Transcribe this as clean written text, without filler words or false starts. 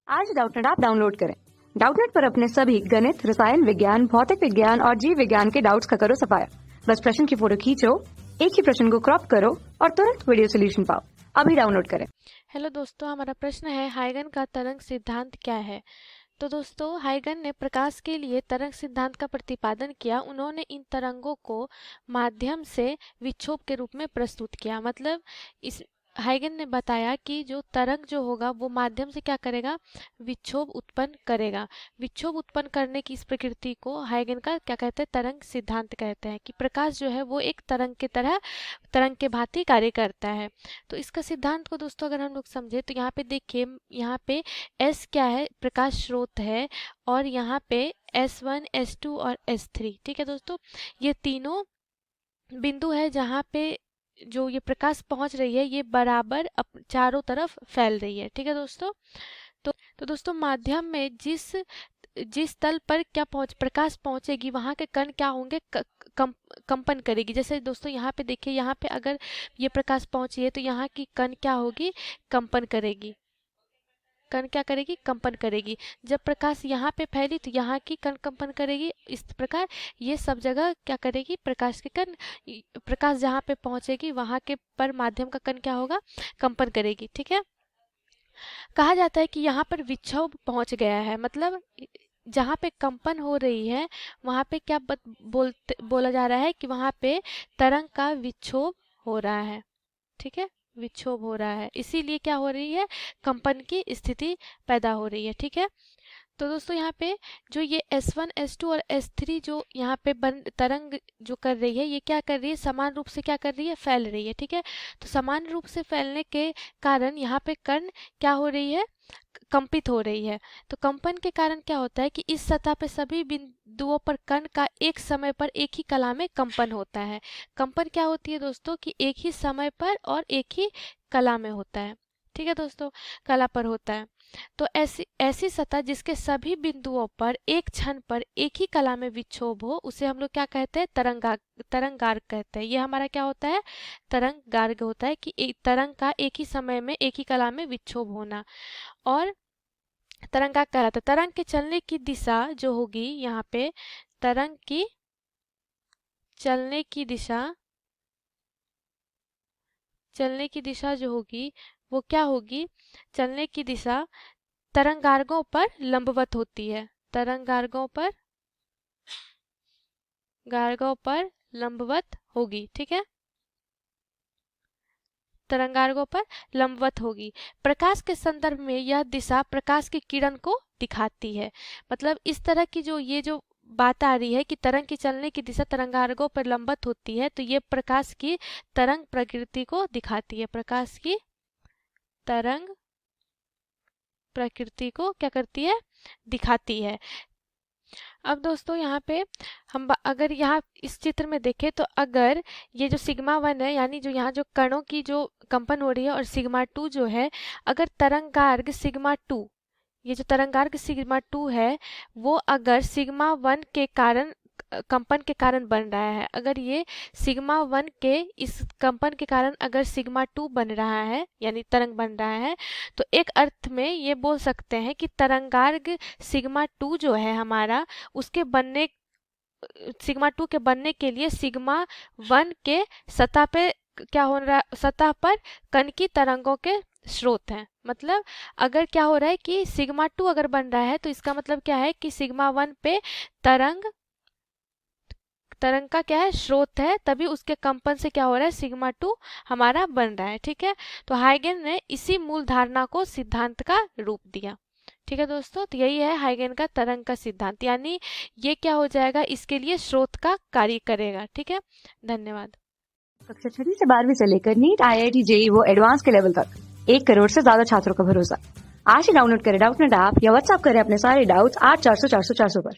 आज Doubtnut app download करें। Doubtnut पर अपने सभी गणित, रसायन विज्ञान, भौतिक विज्ञान और जीव विज्ञान के डाउट्स का करो सफाया। बस प्रश्न की फोटो खींचो, एक ही प्रश्न को क्रॉप करो और तुरंत वीडियो सोल्यूशन पाओ। अभी डाउनलोड करें। हेलो दोस्तों, हमारा प्रश्न है हाइगन का तरंग सिद्धांत क्या है। तो दोस्तों, हाइगन ने प्रकाश के लिए तरंग सिद्धांत का प्रतिपादन किया। उन्होंने इन तरंगों को माध्यम से विक्षोभ के रूप में प्रस्तुत किया। मतलब इस हाइगन ने बताया कि जो तरंग जो होगा वो माध्यम से क्या करेगा, विक्षोभ उत्पन्न करेगा। विक्षोभ उत्पन्न करने की इस प्रकृति को हाइगन का क्या कहते हैं, तरंग सिद्धांत कहते हैं। कि प्रकाश जो है वो एक तरंग की तरह, तरंग के भांति कार्य करता है। तो इसका सिद्धांत को दोस्तों अगर हम लोग समझे तो यहाँ पे देखिए, यहाँ पे एस क्या है, प्रकाश स्रोत है, और यहाँ पे S1, S2 और S3। ठीक है दोस्तों, ये तीनों बिंदु है जहाँ पे जो ये प्रकाश पहुंच रही है ये बराबर चारों तरफ फैल रही है। ठीक है दोस्तों, तो दोस्तों माध्यम में जिस जिस तल पर क्या प्रकाश पहुंचेगी वहां के कण क्या होंगे, कंपन करेगी। जैसे दोस्तों यहाँ पे देखिए, यहाँ पे अगर ये प्रकाश पहुंची है तो यहाँ की कण क्या होगी, कंपन करेगी। कण क्या करेगी, कंपन करेगी। जब प्रकाश यहाँ पे फैली तो यहाँ की कण कंपन करेगी। इस प्रकार ये सब जगह क्या करेगी, प्रकाश के कण, प्रकाश जहाँ पे पहुंचेगी वहां के पर माध्यम का कण क्या होगा, कंपन करेगी। ठीक है, कहा जाता है कि यहाँ पर विक्षोभ पहुंच गया है। मतलब जहाँ पे कंपन हो रही है वहां पे क्या बोला जा रहा है कि वहां पे तरंग का विक्षोभ हो रहा है। ठीक है, विक्षोभ हो रहा है, इसीलिए क्या हो रही है, कंपन की स्थिति पैदा हो रही है। ठीक है, तो दोस्तों यहाँ पे जो ये S1, S2 और S3 जो यहाँ पे तरंग जो कर रही है, ये क्या कर रही है, समान रूप से क्या कर रही है, फैल रही है। ठीक है, तो समान रूप से फैलने के कारण यहाँ पे कण क्या हो रही है, कंपित हो रही है। तो कंपन के कारण क्या होता है कि इस सतह पे सभी बिंदुओं पर कण का एक समय पर एक ही कला में कंपन होता है। कंपन क्या होती है दोस्तों, कि एक ही समय पर और एक ही कला में होता है। ठीक है दोस्तों, कला पर होता है। तो ऐसी ऐसी सतह जिसके सभी बिंदुओं पर एक क्षण पर एक ही कला में विक्षोभ हो, उसे हम लोग क्या कहते हैं, तरंगार्ग कहते हैं। ये हमारा क्या होता है, तरंगार्ग होता है। कि एक तरंग का एक ही समय में एक ही कला में विक्षोभ होना, और तरंगार्ग कहलाता है। तरंग के चलने की दिशा जो होगी, यहाँ पे तरंग की चलने की दिशा जो होगी वो क्या होगी, चलने की दिशा तरंगार्गों पर लंबवत होती है। तरंगार्गों पर लंबवत होगी। ठीक है, तरंगार्गों पर लंबवत होगी। प्रकाश के संदर्भ में यह दिशा प्रकाश की किरण को दिखाती है। मतलब इस तरह की ये जो बात आ रही है कि तरंग की चलने की दिशा तरंगार्गों पर लंबवत होती है, तो ये प्रकाश की तरंग प्रकृति को दिखाती है। प्रकाश की तरंग प्रकृति को क्या करती है, दिखाती है। अब दोस्तों यहाँ पे हम अगर यहाँ इस चित्र में देखें तो अगर ये जो सिग्मा 1 है, यानी जो यहाँ जो कणों की जो कंपन हो रही है, और सिग्मा 2 जो है, अगर तरंगार्ग सिग्मा 2, ये जो तरंगार्ग सिग्मा 2 है वो अगर सिग्मा 1 के कारण, कंपन के कारण बन रहा है, अगर ये सिग्मा 1 के इस कंपन के कारण अगर सिग्मा 2 बन रहा है, यानी तरंग बन रहा है, तो एक अर्थ में ये बोल सकते हैं कि तरंगार्ग सिग्मा 2 जो है हमारा, उसके बनने, सिग्मा 2 के बनने के लिए सिग्मा 1 के सतह पे क्या हो रहा है, सतह पर कण की तरंगों के स्रोत हैं। मतलब अगर क्या हो रहा है कि सिग्मा 2 अगर बन रहा है तो इसका मतलब क्या है कि सिग्मा 1 पे तरंग का क्या है, स्रोत है, तभी उसके कंपन से क्या हो रहा है, सिग्मा 2 हमारा बन रहा है। ठीक है, तो हाइगन ने इसी मूल धारणा को सिद्धांत का रूप दिया। ठीक है दोस्तों, तो यही है हाइगन का तरंग का सिद्धांत, यानी ये क्या हो जाएगा, इसके लिए स्रोत का कार्य करेगा। ठीक है, धन्यवाद। कक्षा 6 से 12वीं से लेकर नीट, IIT, JEE वो एडवांस के लेवल तक 1 करोड़ से ज्यादा छात्रों का भरोसा। आज ही डाउनलोड करें डाउटनेट ऐप या व्हाट्सएप करें अपने सारे डाउट्स 8400 400 400 पर।